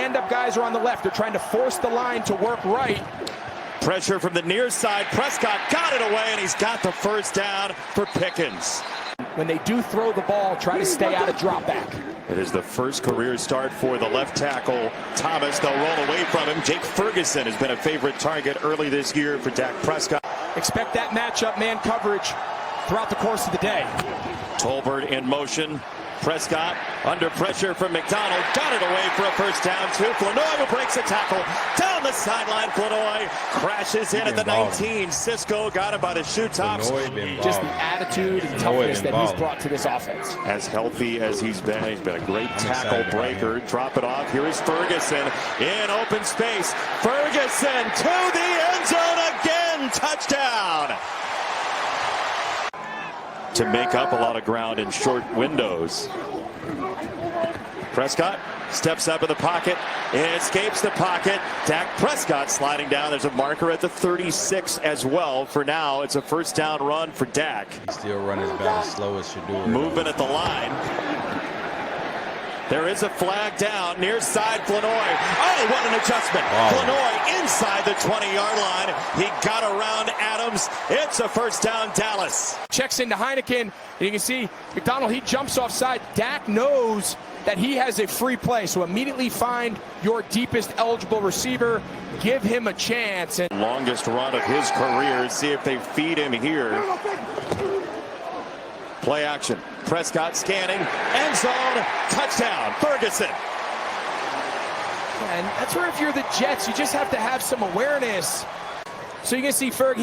stand-up guys are on the left. They're trying to force the line to work right. Pressure from the near side. Prescott got it away, and he's got the first down for Pickens. When they do throw the ball, try to stay out of drop back. It is the first career start for the left tackle, Thomas. They'll roll away from him. Jake Ferguson has been a favorite target early this year for Dak Prescott. Expect that matchup man coverage throughout the course of the day. Tolbert in motion. Prescott under pressure from McDonald. Got it away for a first down to Flanoy, who breaks a tackle. Down the sideline, Flanoy crashes in at the 19. Cisco got him by the shoe tops. Just the attitude and toughness that he's brought to this offense. As healthy as he's been a great tackle breaker. Drop it off. Here is Ferguson in open space. Ferguson to the end zone again. Touchdown. To make up a lot of ground in short windows. Prescott steps up in the pocket, escapes the pocket. Dak Prescott sliding down. There's a marker at the 36 as well. For now, it's a first down run for Dak. He still running about as slow as Shador. Movement at the line. There is a flag down near side Flanoy. Oh, what an adjustment. Wow. Flanoy inside the 20-yard line. He got around Adams. It's a first down, Dallas. Checks into Heineken, and you can see McDonald, he jumps offside. Dak knows that he has a free play, so immediately find your deepest eligible receiver. Give him a chance. And longest run of his career. See if they feed him here. Play action. Prescott scanning. End zone. Touchdown. Ferguson. And that's where if you're the Jets, you just have to have some awareness. So you can see Ferg,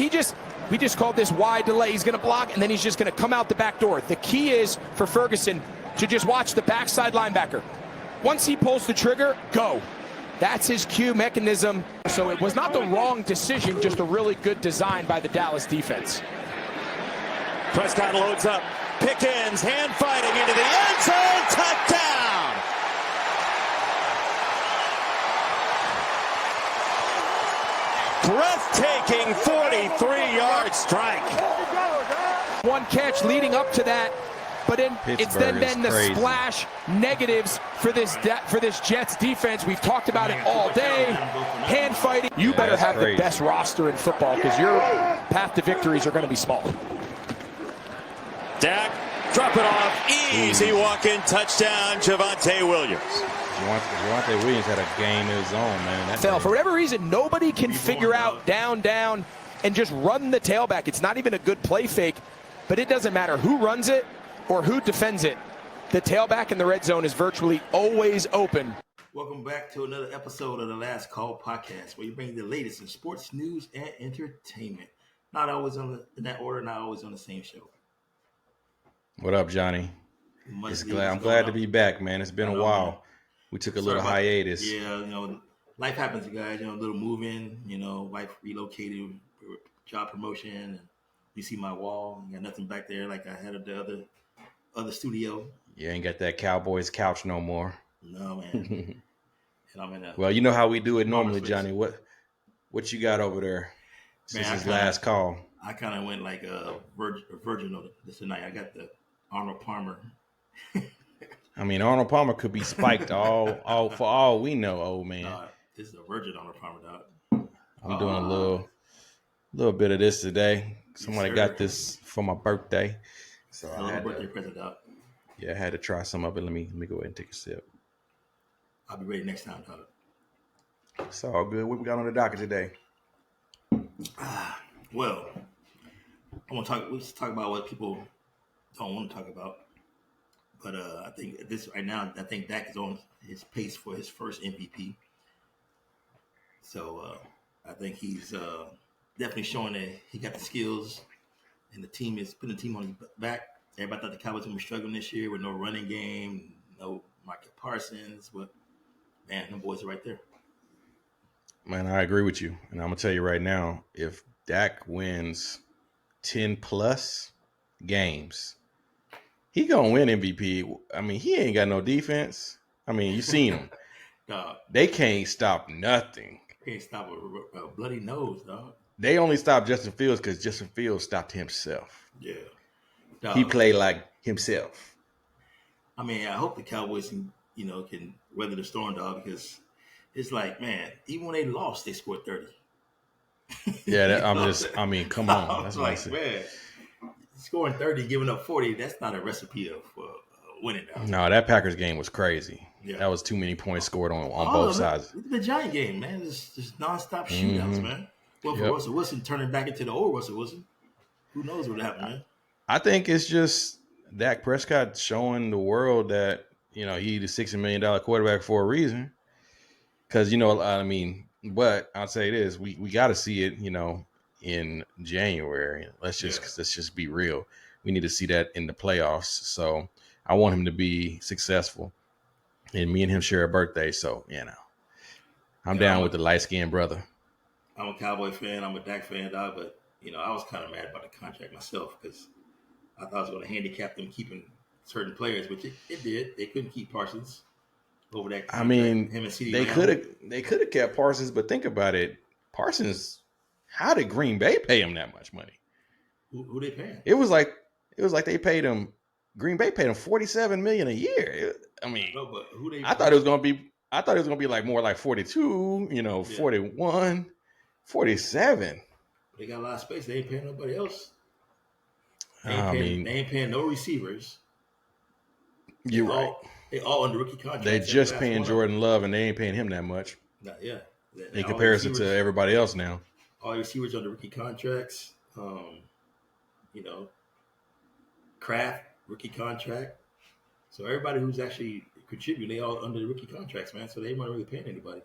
we just called this wide delay. He's going to block, and then he's just going to come out the back door. The key is for Ferguson to just watch the backside linebacker. Once he pulls the trigger, go. That's his cue mechanism. So it was not the wrong decision, just a really good design by the Dallas defense. Prescott loads up. Pickens hand fighting into the end zone. Touchdown. Breathtaking 43-yard strike. One catch leading up to that, but it's then the crazy splash negatives for this Jets defense. We've talked about it all day. Hand fighting. You better have the best roster in football because your path to victories are going to be small. Dak, drop it off. Easy walk-in touchdown, Javonte Williams. Javonte Williams had a game of his own, man. For whatever reason, nobody can figure out down, and just run the tailback. It's not even a good play fake, but it doesn't matter who runs it or who defends it. The tailback in the red zone is virtually always open. Welcome back to another episode of the Last Call podcast, where you bring the latest in sports news and entertainment. Not always in that order, not always on the same show. What up, Johnny? I'm glad to be back, man. It's been a while. We took a little hiatus. Yeah, life happens, you guys. A little moving. Wife relocated, job promotion. And you see my wall. You got nothing back there like I had at the other studio. You ain't got that Cowboys couch no more. No, man. And I'm in well, you know how we do it normally, Johnny. What you got over there? This is last call. I kind of went like a virgin of this tonight. I got the Arnold Palmer. I mean, Arnold Palmer could be spiked all for all we know, old man. This is a virgin Arnold Palmer, dog. I'm doing a little bit of this today. Somebody got this for my birthday, so I had birthday present, dog. Yeah, I had to try some of it. Let me go ahead and take a sip. I'll be ready next time, dog. It's all good. What we got on the docket today? Well, let's talk about what people don't want to talk about. But I think I think Dak is on his pace for his first MVP. So I think he's definitely showing that he got the skills, and the team is putting the team on his back. Everybody thought the Cowboys were struggling this year with no running game, no Michael Parsons, but man, them boys are right there. Man, I agree with you. And I'm going to tell you right now, if Dak wins 10-plus games, he going to win MVP. I mean, he ain't got no defense. I mean, you seen him. They can't stop nothing. Can't stop a bloody nose, dog. They only stopped Justin Fields because Justin Fields stopped himself. Yeah. Dog. He played like himself. I mean, I hope the Cowboys can weather the storm, dog, because it's like, man, even when they lost, they scored 30. Yeah, I mean, come on. That's I'm what I like, said. man, scoring 30, giving up 40, that's not a recipe of winning now. No, that Packers game was crazy. Yeah. That was too many points scored on All both of it. sides. Look at the Giant game, man. Just nonstop shootouts, man. Well, for Yep. Russell Wilson turning back into the old Russell Wilson, who knows what happened, man? I think it's just Dak Prescott showing the world that, he's a $60 million quarterback for a reason. Because, I mean, but I'll say this, we got to see it, in January. Let's just be real. We need to see that in the playoffs. So I want him to be successful. And me and him share a birthday. So, I'm down with the light-skinned brother. I'm a Cowboy fan. I'm a Dak fan, dog. But, I was kind of mad about the contract myself because I thought I was going to handicap them keeping certain players, which it did. They couldn't keep Parsons over that contract. I mean, him and CD they could have kept Parsons, but think about it. Parsons, how did Green Bay pay him that much money? Who they paying? It was like they paid him. Green Bay paid him $47 million a year. But who they? I thought it was gonna be like more like 42, 41, 47. They got a lot of space. They ain't paying nobody else. They ain't paying no receivers. You're right. They all under rookie contracts. They just paying Jordan Love, and they ain't paying him that much. In comparison to everybody else now. All receivers under rookie contracts. Kraft, rookie contract. So everybody who's actually contributing, they all under the rookie contracts, man. So they weren't really paying anybody.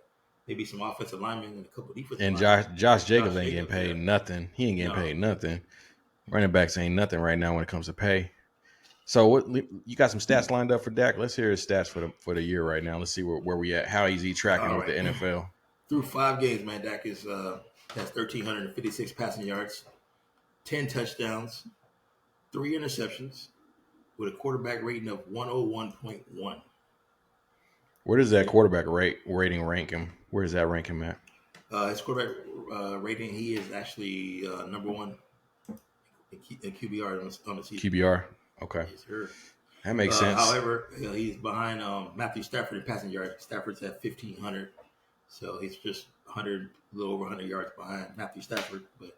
Maybe some offensive linemen and a couple defensive linemen. And Josh Jacobs ain't getting paid nothing. He ain't getting paid nothing. Running backs ain't nothing right now when it comes to pay. So what you got some stats lined up for Dak? Let's hear his stats for the year right now. Let's see where we at. How is he tracking with the NFL? Through 5 games, man, Dak has 1,356 passing yards, 10 touchdowns, 3 interceptions, with a quarterback rating of 101.1. Where does that quarterback rating rank him? Where does that rank him at? His quarterback rating, he is actually number 1 in QBR on the season. QBR, okay. Yes, sir. That makes sense. However, he's behind Matthew Stafford in passing yards. Stafford's at 1,500, so he's just a little over 100 yards behind Matthew Stafford. But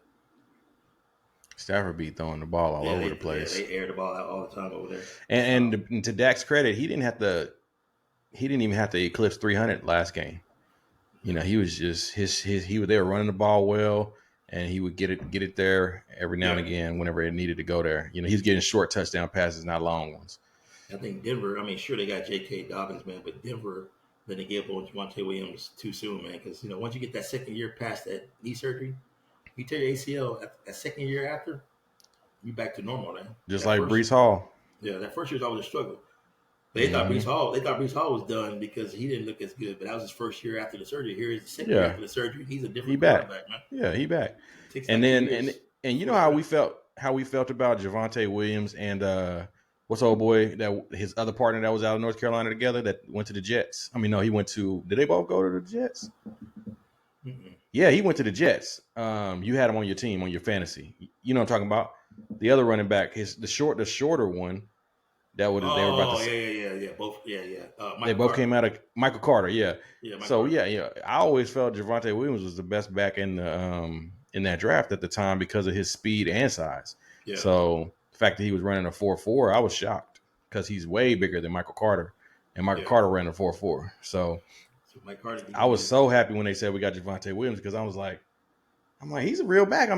Stafford be throwing the ball all over the place. Yeah, they air the ball out all the time over there. And to Dak's credit, he didn't even have to eclipse 300 last game. He was just they were running the ball well, and he would get it there every now and again whenever it needed to go there. He's getting short touchdown passes, not long ones. I think Denver. Sure they got J.K. Dobbins, man, but Denver then they gave up on Javonte Williams too soon, man. Because once you get that second year past that knee surgery, you tear your ACL that second year after, you back to normal, man. Just like Breece Hall. Yeah, that first year was always a struggle. They thought Breece Hall was done because he didn't look as good, but that was his first year after the surgery. Here's the second year after the surgery. He's a different quarterback, man. Yeah, he back. And then and you know how we felt about Javonte Williams and what's old boy that his other partner that was out of North Carolina together that went to the Jets. No, he went to. Did they both go to the Jets? Mm-mm. Yeah, he went to the Jets. You had him on your team on your fantasy. You know what I'm talking about? The other running back, the shorter one. They were about to. Yeah. They both came out of Michael Carter. Yeah. So I always felt Javonte Williams was the best back in that draft at the time because of his speed and size. Yeah. So the fact that he was running a 4.4, I was shocked because he's way bigger than Michael Carter, and Michael Carter ran a 4.4. So Mike Carter, I was so happy when they said we got Javonte Williams because I was like, he's a real back.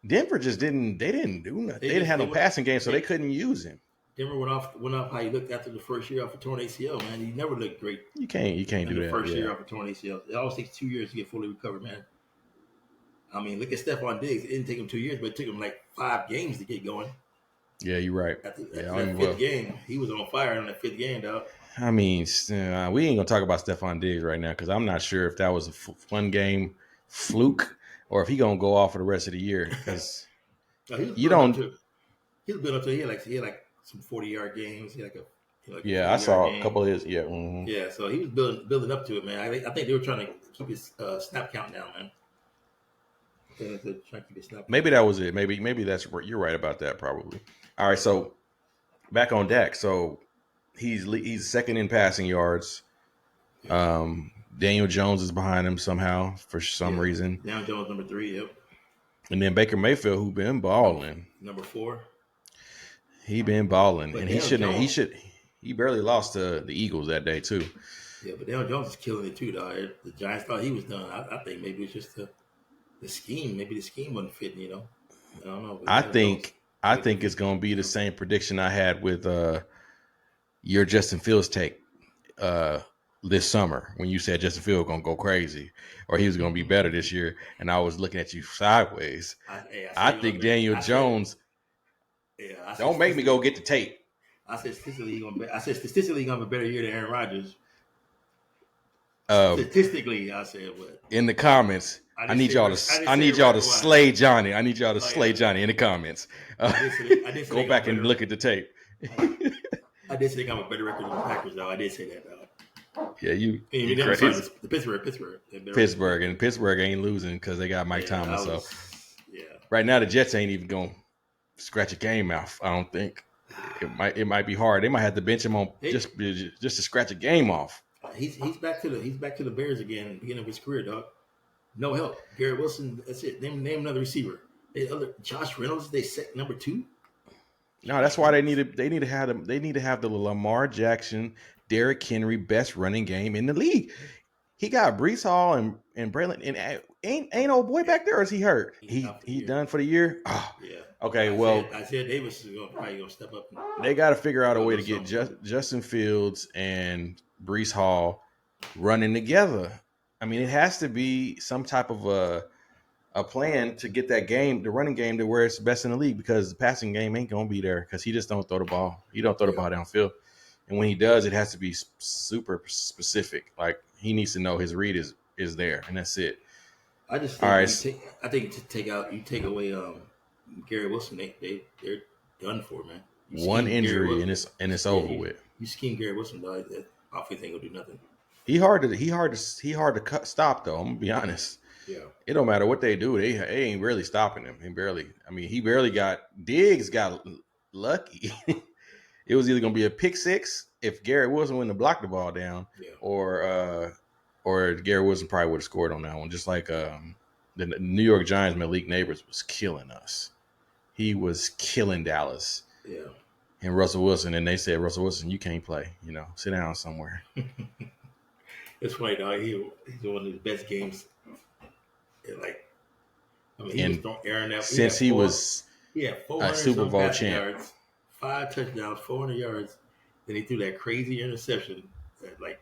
Denver just didn't do nothing. They didn't have no passing game, so they couldn't use him. Denver went off how he looked after the first year off a torn ACL, man. He never looked great. You can't do that. The first year off a torn ACL. It always takes 2 years to get fully recovered, man. Look at Stephon Diggs. It didn't take him 2 years, but it took him like 5 games to get going. Yeah, you're right. After that fifth game, he was on fire in that 5th game, dog. We ain't gonna talk about Stephon Diggs right now because I'm not sure if that was a one game fluke or if he gonna go off for the rest of the year. Because he was built up to he had like some 40-yard games. He had I saw game. A couple of his. Yeah. Mm-hmm. Yeah, so he was building up to it, man. I think they were trying to keep his snap count down, man. Maybe that was it. Maybe that's where you're right about that. Probably. All right. So back on Dak. So he's second in passing yards. Daniel Jones is behind him somehow for some reason. Daniel Jones number 3. Yep. And then Baker Mayfield, who been balling. Number 4. He been balling, But and Daniel he barely lost to the Eagles that day too. Yeah, but Daniel Jones is killing it too, dog. The Giants thought he was done. I think maybe it's just the scheme. Maybe the scheme wasn't fitting. I don't know. I think it's going to be the same prediction I had with your Justin Fields take this summer when you said Justin Fields going to go crazy or he was going to be better this year, and I was looking at you sideways. I think Daniel Jones. Don't make me go get the tape. I said statistically he's gonna have a better year than Aaron Rodgers. Statistically, I said what? In the comments, I need y'all to slay Johnny. I need y'all to slay Johnny in the comments. Go back and look at the tape. I did think I'm a better record than the Packers, though. I did say that, though. Yeah, you crazy. Pittsburgh ain't losing because they got Mike Tomlin. So right now the Jets ain't even gonna scratch a game out. I don't think it might be hard. They might have to bench him on just to scratch a game off. He's back to the Bears again, beginning of his career, dog. No help. Garrett Wilson. That's it. Name another receiver. Josh Reynolds. They set number 2. No, that's why they need to have the Lamar Jackson, Derrick Henry best running game in the league. He got Breece Hall and Braylon, and ain't old boy back there, or is he hurt? He done for the year. Oh, yeah. Okay, Isaiah Davis is probably gonna step up. They got to figure out a way to get Justin Fields and Breece Hall running together. I mean, it has to be some type of a plan to get that game, the running game, to where it's the best in the league, because the passing game ain't gonna be there because he just don't throw the ball. He don't throw the ball downfield, and when he does, it has to be super specific. Like he needs to know his read is there, and that's it. I just think I think you take away Gary Wilson, they're done for, man. One injury and it's over with. You scheme Gary Wilson, dog. That offense ain't gonna do nothing. He hard to stop though. I'm gonna be honest. Yeah. It don't matter what they do. They ain't really stopping him. He barely got Diggs got lucky. It was either gonna be a pick six if Garrett Wilson wouldn't have blocked the ball down, or Garrett Wilson probably would have scored on that one. Just like the New York Giants, Malik Neighbors was killing us. He was killing Dallas. Yeah. And Russell Wilson, and they said, Russell Wilson, you can't play. Sit down somewhere. It's funny, dog. He's one of the best games. He was throwing Aaron out. Since he was a Super Bowl champ. Yards, 5 touchdowns, 400 yards. Then he threw that crazy interception that, I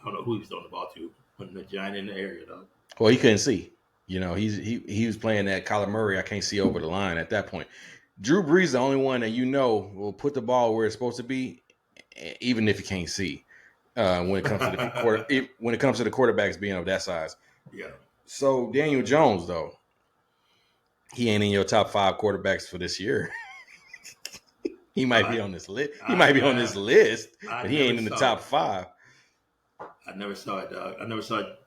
don't know who he was throwing the ball to, putting the giant in the area, dog. Well, he couldn't see. He was playing that Kyler Murray. I can't see over the line at that point. Drew Brees is the only one that will put the ball where it's supposed to be, even if you can't see. When it comes to the quarterbacks being of that size. Yeah. So Daniel Jones, though, he ain't in your top 5 quarterbacks for this year. He might be on this list. But he ain't in the top 5. I never saw it, dog. I never saw it.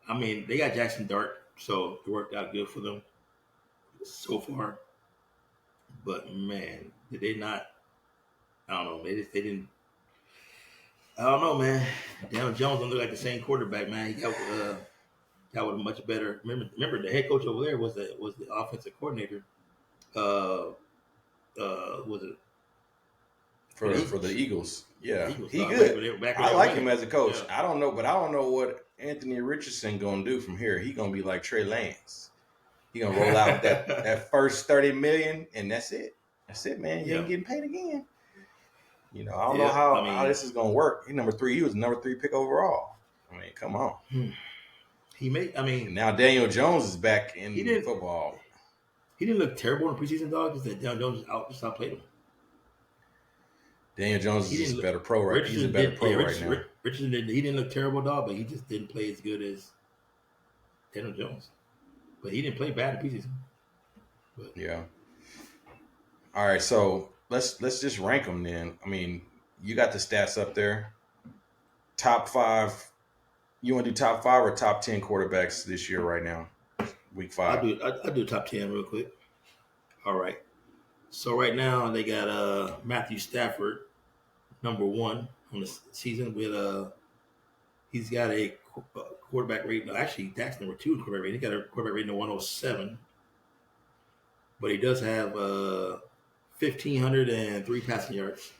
I mean, they got Jackson Dart, so it worked out good for them so far. But man, did they not? I don't know. They didn't. I don't know, man. Daniel Jones don't look like the same quarterback, man. He got with a much better. Remember, the head coach over there was the offensive coordinator. Was it for the Eagles? Yeah, Eagles, he good. I like him as a coach. Yeah. I don't know what Anthony Richardson gonna do from here. He gonna be like Trey Lance. He gonna roll out that first $30 million, and that's it. That's it, man. You ain't getting paid again. I don't know how this is gonna work. He was number 3 pick overall. I mean, come on. Now Daniel Jones is back in football. He didn't look terrible in the preseason, dog. Just that Daniel Jones just outplayed him. Daniel Jones is just a better pro right now. He's a better pro right now. Richardson he didn't look terrible, dog, but he just didn't play as good as Daniel Jones. But he didn't play bad in preseason. But. Yeah. All right, so let's just rank them then. I mean, you got the stats up there. Top 5. You want to do top 5 or top 10 quarterbacks this year right now? Week 5. I'll do top 10 real quick. All right. So right now they got Matthew Stafford, number 1 on the season with He's got a quarterback rating. No, actually, Dak's number 2 in quarterback rating. He got a quarterback rating of 107. But he does have 1,503 passing yards.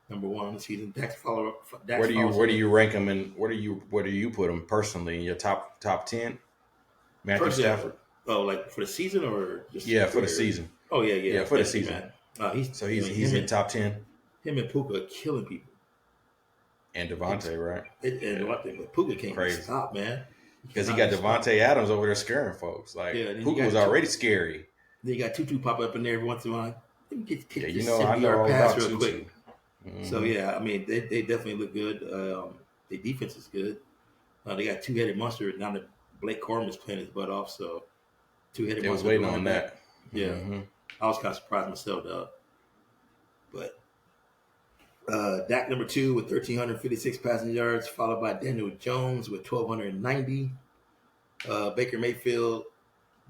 Number 1 on the season. Where do you rank him and where do you put him personally in your top 10? Matthew Stafford. Oh, like for the season or just for the season. Oh yeah, for the season. Man. He's in top 10. Him and Puka are killing people. And Devontae, right? But Puka can't stop, man. Because he got Devontae Adams over there scaring folks. Like Puka was already scary. Then you got Tutu pop up in there every once in a while. Let me get I know all pass about real Tutu. quick. Mm-hmm. So yeah, I mean they definitely look good. Their defense is good. They got two-headed monster now that Blake Corum is playing his butt off. So two-headed monster. I was waiting on that. Yeah, mm-hmm. I was kind of surprised myself though. But Dak number 2 with 1,356 passing yards, followed by Daniel Jones with 1,290. Baker Mayfield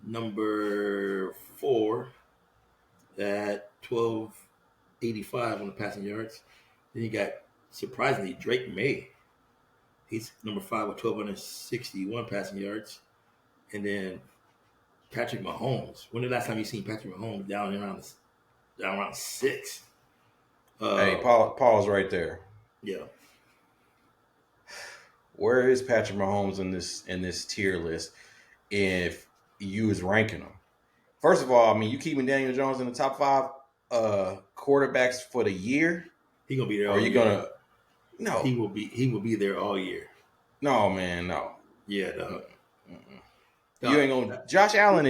number 4 at 1,285 on the passing yards. Then you got, surprisingly, Drake May. He's number 5 with 1,261 passing yards. And then Patrick Mahomes. When the last time you seen Patrick Mahomes down around 6? Hey, pause right there. Yeah. Where is Patrick Mahomes in this tier list if you was ranking them? First of all, I mean, you keeping Daniel Jones in the top 5 quarterbacks for the year? He gonna be there. Or are you gonna? No, he will be there all year. No, man, no. Yeah, no. You ain't gonna. Josh Allen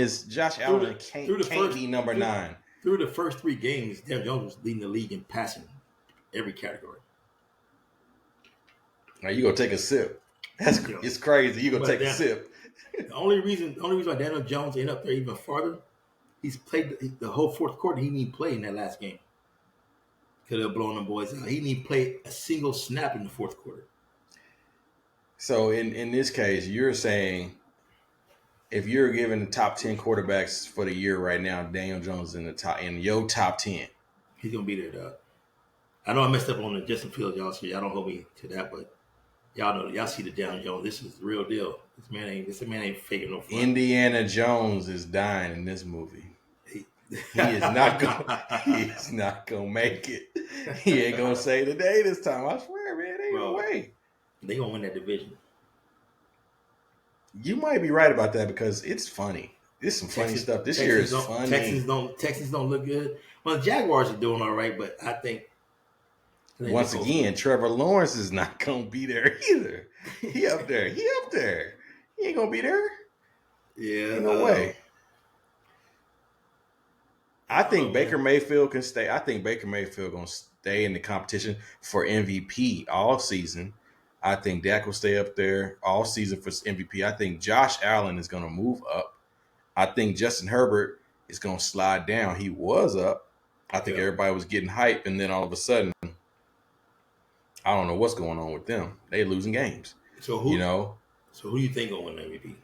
can't be number 9. Through the first 3 games, Daniel Jones was leading the league in passing every category. Now you gonna take a sip? It's crazy. You gonna take a sip? The only reason why Daniel Jones ain't up there even farther, he's played the whole fourth quarter. He didn't even play in that last game. Could have blown them boys out. He didn't even play a single snap in the fourth quarter. So in this case, you're saying if you're giving the top 10 quarterbacks for the year right now, Daniel Jones in your top 10. He's gonna be there, dog. I know I messed up on the Justin Fields, y'all. So y'all don't hold me to that, but y'all see the Daniel Jones. This is the real deal. This man ain't faking no fun. Indiana Jones is dying in this movie. He is not gonna make it. He ain't gonna save the day this time. I swear, man. Ain't no way. They gonna win that division. You might be right about that because it's funny. It's some funny stuff. This year is funny. Texans don't look good. Well, the Jaguars are doing all right, but I think once again, Trevor Lawrence is not gonna be there either. He up there. He ain't gonna be there. Yeah, ain't no way. I think Baker Mayfield can stay. I think Baker Mayfield gonna stay in the competition for MVP all season. I think Dak will stay up there all season for MVP. I think Josh Allen is gonna move up. I think Justin Herbert is gonna slide down. He was up. I think everybody was getting hype, and then all of a sudden, I don't know what's going on with them. They losing games. So who do you think will win MVP?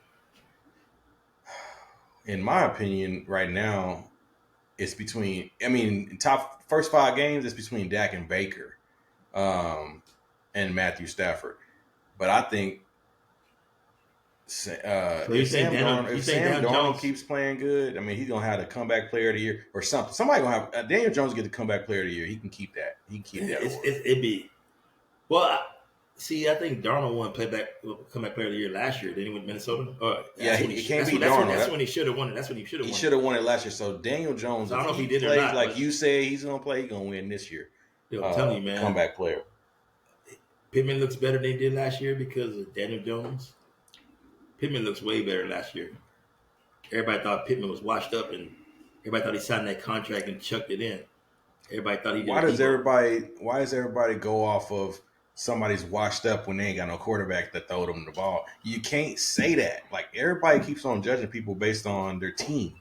In my opinion, right now, it's between. I mean, first 5 games, it's between Dak and Baker, and Matthew Stafford. But I think if Sam Darnold keeps playing good, I mean, he's gonna have the comeback player of the year or something. Somebody gonna have Daniel Jones get the comeback player of the year. He can keep that. It'd be. Well, see, I think Darnold won comeback player of the year last year. Then he went to Minnesota. It can't be Darnold. That's when he should have won it. He should have won it last year. So Daniel Jones, I don't know if he did plays or not, like you say he's gonna play. He's gonna win this year. I'm telling you, man. Comeback player. Pittman looks better than he did last year because of Daniel Jones. Pittman looks way better last year. Everybody thought Pittman was washed up, and everybody thought he signed that contract and chucked it in. Everybody thought he did. Why does everybody go off of somebody's washed up when they ain't got no quarterback that throw them the ball? You can't say that. Like, everybody keeps on judging people based on their team.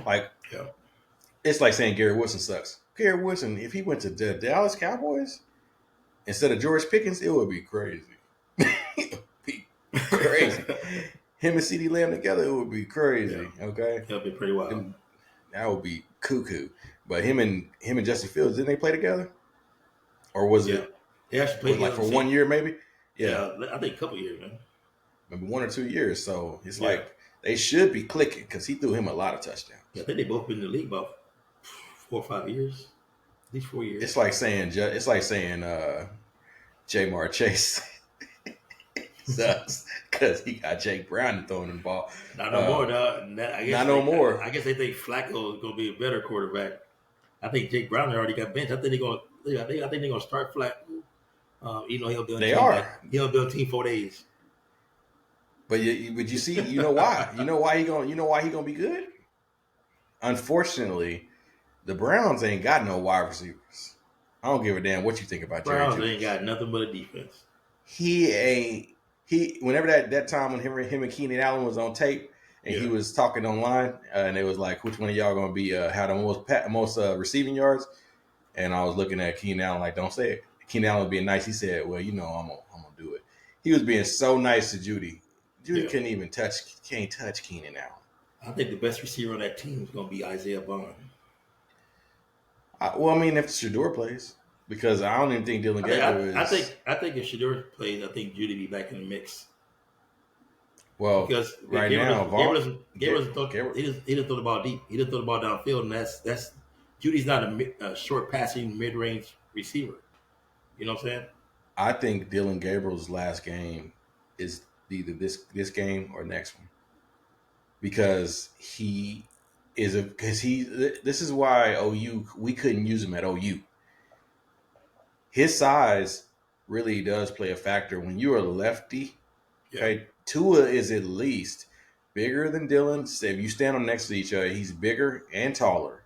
Like, it's like saying Garrett Wilson sucks. Garrett Wilson, if he went to the Dallas Cowboys instead of George Pickens, it would be crazy. It would be crazy. Him and CeeDee Lamb together, it would be crazy. Yeah. Okay, that would be pretty wild. And that would be cuckoo. But him and Justin Fields, didn't they play together? Or was it? They actually played like for 1 year, maybe. Yeah, I think a couple years, man. maybe 1 or 2 years. So it's Yeah. like they should be clicking because he threw him a lot of touchdowns. Yeah, I think they both been in the league about 4 or 5 years, at least 4 years. It's like saying Jamar Chase sucks because he got Jake Brown throwing the ball. Not no more, dog. Not no more. I guess they think Flacco is going to be a better quarterback. I think Jake Brown already got benched. I think they're going. I think they're going to start Flacco. He'll be on. They team, are. He'll be on team 4 days. But you see, you know why? You know why he gonna be good? Unfortunately, the Browns ain't got no wide receivers. I don't give a damn what you think about Jerry Browns Judy. ain't got nothing but a defense. Whenever that time when him and Keenan Allen was on tape and he was talking online and it was like, which one of y'all gonna be have the most receiving yards? And I was looking at Keenan Allen like, don't say it. Keenan Allen was being nice. He said, well, I'm gonna do it. He was being so nice to Judy. Judy can't touch Keenan Allen. I think the best receiver on that team is going to be Isaiah Bond. If Shador plays, because I don't even think Dylan Gabriel is. I think if Shador plays, I think Judy be back in the mix. Well, because right Gabriel now, Gabriel he didn't throw the ball deep. He didn't throw the ball downfield, and that's Judy's not a short passing mid range receiver. You know what I'm saying? I think Dylan Gabriel's last game is either this game or next one, because this is why we couldn't use him at OU. His size really does play a factor when you're a lefty. Okay, Tua is at least bigger than Dylan. So if you stand them next to each other, he's bigger and taller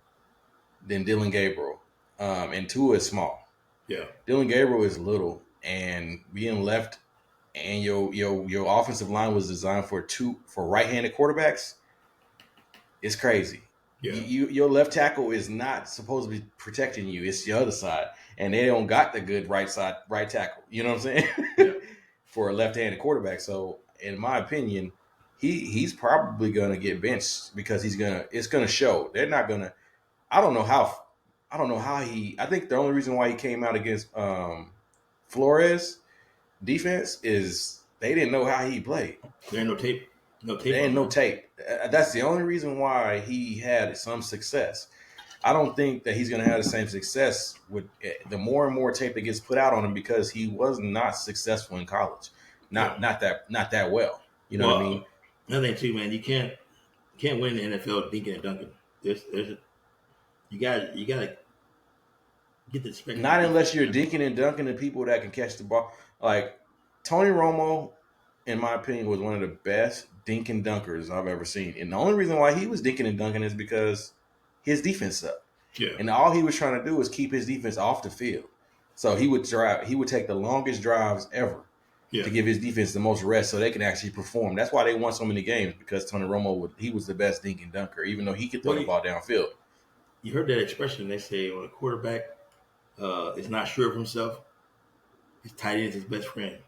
than Dylan Gabriel, and Tua is small. Yeah, Dylan Gabriel is little, and being left. And your offensive line was designed for right-handed quarterbacks. It's crazy. Yeah. Your left tackle is not supposed to be protecting you. It's the other side, and they don't got the good right tackle. You know what I'm saying? Yeah. For a left-handed quarterback. So, in my opinion, he's probably gonna get benched because it's gonna show. They're not gonna. I don't know how he. I think the only reason why he came out against Flores defense is they didn't know how he played. There ain't no tape. There ain't no tape. That's the only reason why he had some success. I don't think that he's going to have the same success with the more and more tape that gets put out on him, because he was not successful in college. Not that well. You know what I mean? Another thing too, man, you can't win the NFL dinking and dunking. You got to get the respect. Not unless you're dinking and dunking the people that can catch the ball. Like Tony Romo, in my opinion, was one of the best dink and dunkers I've ever seen. And the only reason why he was dinking and dunking is because his defense sucked. Yeah. And all he was trying to do was keep his defense off the field. So he would take the longest drives ever to give his defense the most rest so they can actually perform. That's why they won so many games, because Tony Romo was the best dink and dunker, even though he could throw the ball downfield. You heard that expression? They say when a quarterback is not sure of himself, his tight end is his best friend.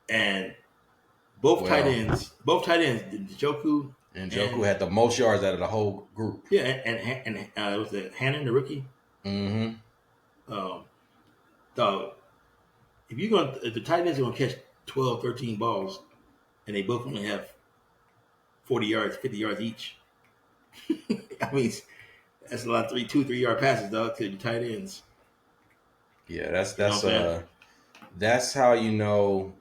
And both tight ends, Njoku had the most yards out of the whole group. Yeah, and it was Hannon, the rookie. Mm-hmm. Dog, if the tight ends are gonna catch 12, 13 balls, and they both only have 40 yards, 50 yards each, I mean, that's a lot of 3 yard passes, dog, to the tight ends. Yeah, that's how you know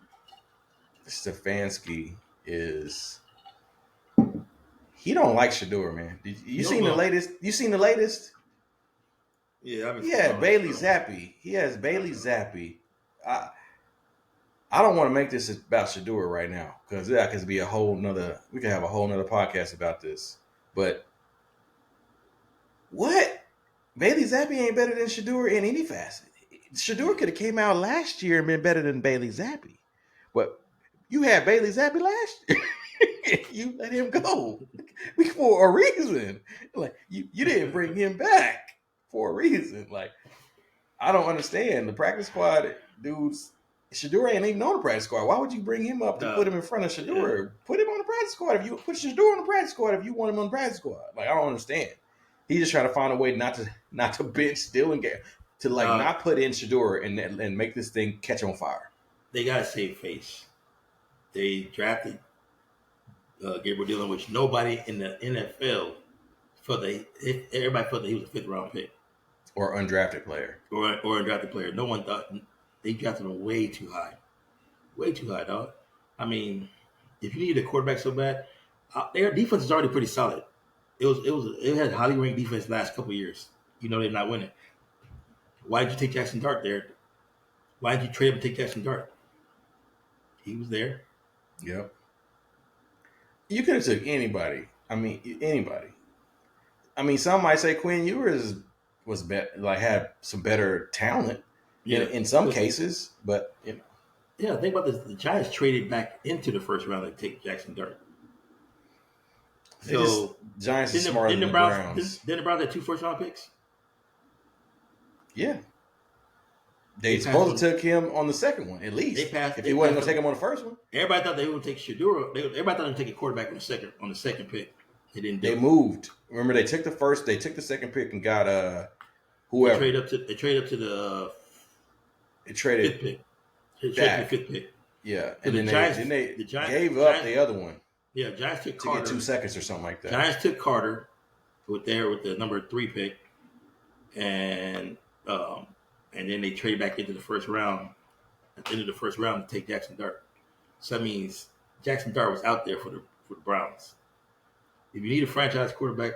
Stefanski is. He don't like Shador, man. You seen the latest? You seen the latest? Yeah, Bailey Zappi. He has Bailey Zappi. I don't want to make this about Shador right now, because that could be we could have a whole nother podcast about this. But what? Bailey Zappi ain't better than Shador in any facet. Shador could have came out last year and been better than Bailey Zappi. But you had Bailey Zappi last year. You let him go for a reason. Like you didn't bring him back for a reason. Like, I don't understand the practice squad dudes. Shador ain't even on the practice squad. Why would you bring him up to put him in front of Shador? Yeah. Put him on the practice squad if you put Shador on the practice squad if you want him on the practice squad. Like, I don't understand. He's just trying to find a way not to bench Dylan Gabriel, to not put in Shador and make this thing catch on fire. they got to save face. They drafted Gabriel Dillon, which nobody in the NFL everybody thought that he was a 5th-round pick or undrafted player. or undrafted player. No one thought they drafted him way too high, dog. I mean, if you need a quarterback so bad, their defense is already pretty solid. It had highly ranked defense last couple of years. You know they're not winning. Why did you take Jackson Dart there? Why did you trade him and take Jackson Dart? He was there. Yep. You could have took anybody. I mean, anybody. I mean, some might say Quinn Ewers was had some better talent in some cases, but you know. Yeah, think about this. The Giants traded back into the first round to take Jackson Dart. So Giants are smarter than the Browns. Didn't the Browns have 2 first-round picks? Yeah. They supposed to took him on the second one, at least. If he wasn't going to take him on the first one. Everybody thought they would take Shadura. Everybody thought they would take a quarterback on the second pick. They didn't do it. They moved. Remember, they took the second pick and got whoever. They traded up to the fifth pick. They traded the 5th pick. Yeah. And then they gave up the other one. Yeah, Giants took Carter. To get 2 seconds or something like that. Giants took Carter with the number 3 pick. And then they trade back into the first round, at the end of the first round, to take Jackson Dart. So that means Jackson Dart was out there for the Browns. If you need a franchise quarterback,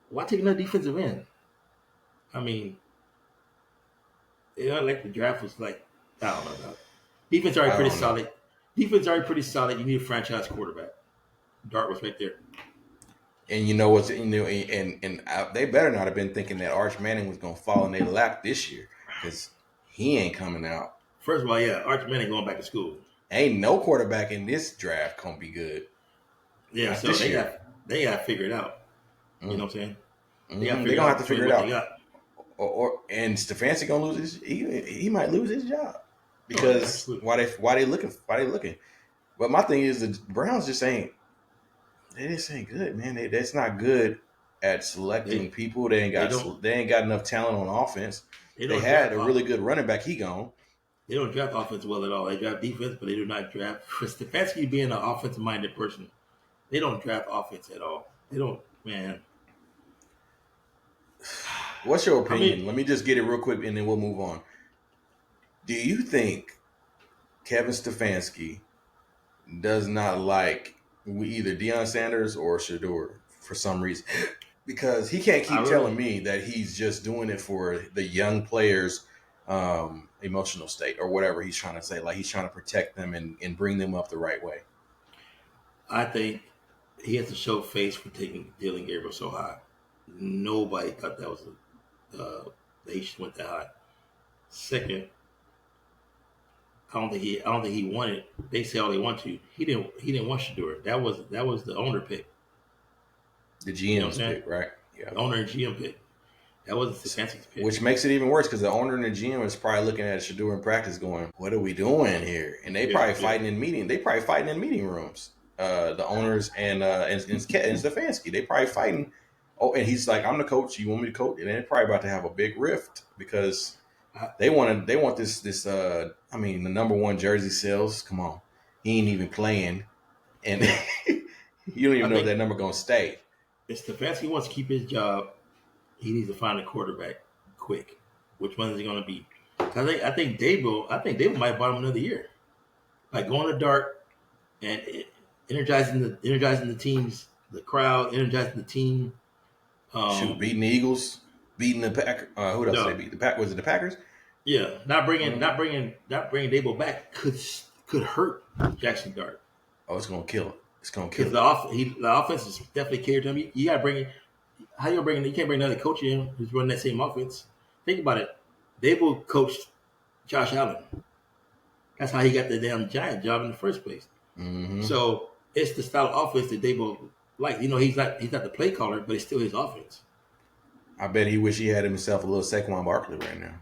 why take another defensive end? I mean, like the draft was like, I don't know. Defense already pretty solid. Defense already pretty solid. You need a franchise quarterback. Dart was right there. And you know what's and they better not have been thinking that Arch Manning was going to fall in their lap this year, because he ain't coming out. First of all, yeah, Arch Manning going back to school. Ain't no quarterback in this draft gonna be good. Yeah, so they got to figure it out. You know what I'm saying? They're gonna have to figure it out. And Stefanski gonna lose he might lose his job because why they looking? But my thing is the Browns just ain't good, man. That's not good at selecting people. They ain't got enough talent on offense. They had a really good running back. He gone. They don't draft offense well at all. They draft defense, but they do not draft. For Stefanski being an offensive-minded person, they don't draft offense at all. They don't, man. What's your opinion? Let me just get it real quick, and then we'll move on. Do you think Kevin Stefanski does not like either Deion Sanders or Shador for some reason? Because he can't keep telling me that he's just doing it for the young players' emotional state or whatever he's trying to say. Like he's trying to protect them and bring them up the right way. I think he has to show face for taking Dylan Gabriel so high. Nobody thought that was they went that high. Second, I don't think he wanted. They say all they want to. He didn't want Shador. That was the owner pick. The GM's pick, right? Yeah. The owner and GM pick. That wasn't Stefanski's pick. Which makes it even worse because the owner and the GM is probably looking at Shador in practice going, what are we doing here? And they probably fighting in meeting. They probably fighting in meeting rooms. The owners and Stefanski. They probably fighting. Oh, and he's like, I'm the coach. You want me to coach? And they're probably about to have a big rift because they want this. I mean, the number one jersey sales. Come on, he ain't even playing, and you don't even know if that number gonna stay. If Stefanski wants to keep his job, he needs to find a quarterback quick. Which one is he going to be? I think Dable might buy him another year. Like going to Dart and energizing the teams, the crowd, energizing the team. Beating the Eagles, beating the Packers. Who else they beat? Was it the Packers? Yeah, not bringing Dable back could hurt Jackson Dart. Oh, it's going to kill it. It's going to kill it. The offense is definitely catered to him. You got to bring in. How you bring? You can't bring another coach in who's running that same offense. Think about it. Dable coached Josh Allen. That's how he got the damn Giant job in the first place. Mm-hmm. So it's the style of offense that Dable like. You know, he's not the play caller, but it's still his offense. I bet he wish he had himself a little Saquon Barkley right now.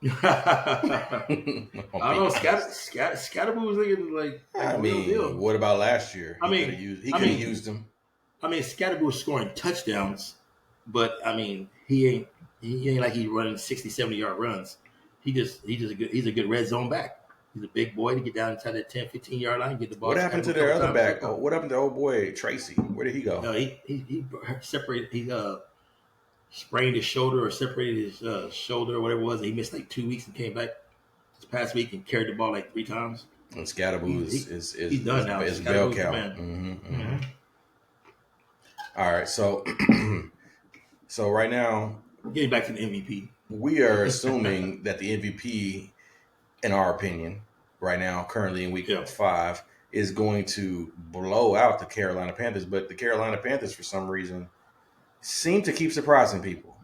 I don't know. Scatterboo was looking like I mean, deal. What about last year? He could have used him. I mean, Scatterboo was scoring touchdowns, but I mean, he ain't like he's running 60, 70-yard runs. He's a good red zone back. He's a big boy to get down inside that 10, 15-yard line, get the ball. What happened to their other back? Oh, what happened to old boy Tracy? Where did he go? He separated. He sprained his shoulder or separated his shoulder or whatever it was. And he missed like 2 weeks and came back this past week and carried the ball like 3 times. And Scatterboo he's done now. Is bell cow. All right, so so right now, getting back to the MVP, we are assuming that the MVP, in our opinion, right now, currently in week 5, is going to blow out the Carolina Panthers. But the Carolina Panthers, for some reason, seem to keep surprising people.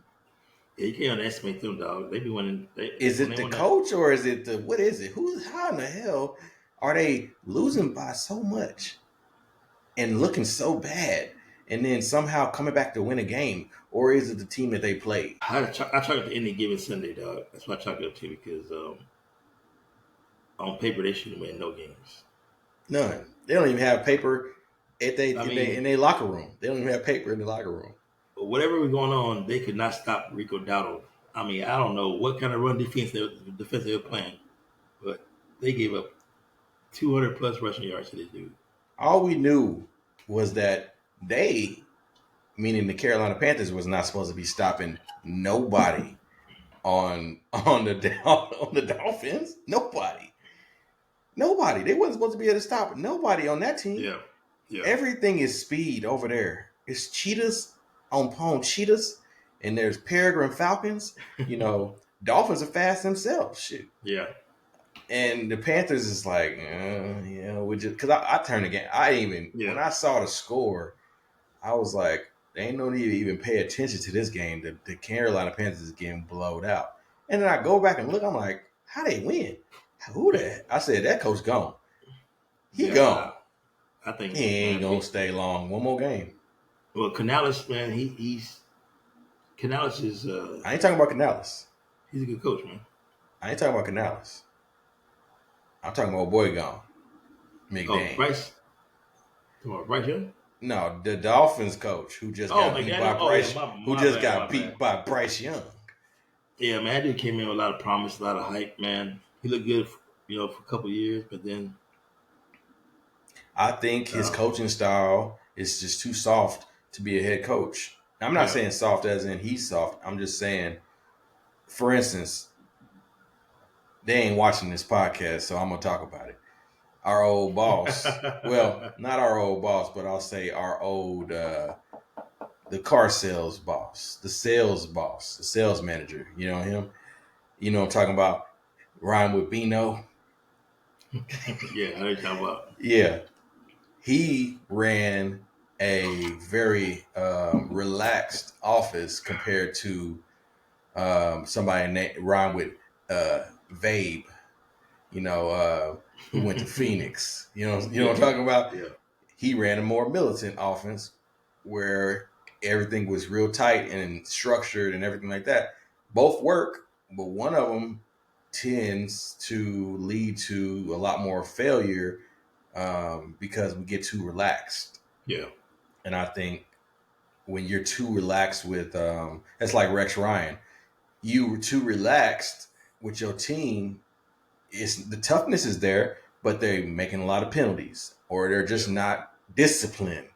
Yeah, you can't underestimate them, dog. They be winning. Is it the coach or is it the what is it? How in the hell are they losing by so much and looking so bad, and then somehow coming back to win a game? Or is it the team that they played? I chalk it to any given Sunday, dog. That's what I chalk it up to because on paper they shouldn't win no games. None. They don't even have paper in their locker room. They don't even have paper in the locker room. But whatever was going on, they could not stop Rico Dowdle. I mean, I don't know what kind of run defense they were playing, but they gave up 200 plus rushing yards to this dude. All we knew was that they, meaning the Carolina Panthers, was not supposed to be stopping nobody on the Dolphins. Nobody. They wasn't supposed to be able to stop nobody on that team. Yeah. Everything is speed over there. It's cheetahs on cheetahs, and there's peregrine falcons. Dolphins are fast themselves. Shoot. Yeah. And the Panthers is like, we just because I turned the game. When I saw the score, I was like, there ain't no need to even pay attention to this game. The Carolina Panthers is getting blowed out. And then I go back and look, I'm like, how they win? Who that? I said, that coach gone. He gone. I think he ain't going to stay long. One more game. Well, Canales, man, Canales is... I ain't talking about Canales. He's a good coach, man. I ain't talking about Canales. I'm talking about boy gone. McDaniel. Bryce? Come on, Bryce Young? No, the Dolphins coach who just got beat by Bryce. Beat by Bryce Young. Yeah, man, that dude came in with a lot of promise, a lot of hype, man. He looked good, for a couple of years, but then I think his coaching style is just too soft to be a head coach. I'm not saying soft as in he's soft. I'm just saying, for instance, they ain't watching this podcast, so I'm gonna talk about it. Our old boss, well, not our old boss, but I'll say our old, the car sales boss, the sales manager. You know him? You know what I'm talking about? Rhyme with Bino. Yeah, I know what you're talking about. Yeah. He ran a very relaxed office compared to somebody rhyme with Vabe. Who went to Phoenix. You know what I'm talking about? Yeah. He ran a more militant offense where everything was real tight and structured and everything like that. Both work, but one of them tends to lead to a lot more failure because we get too relaxed. Yeah. And I think when you're too relaxed with, that's like Rex Ryan. You were too relaxed with your team. The toughness is there, but they're making a lot of penalties, or they're just not disciplined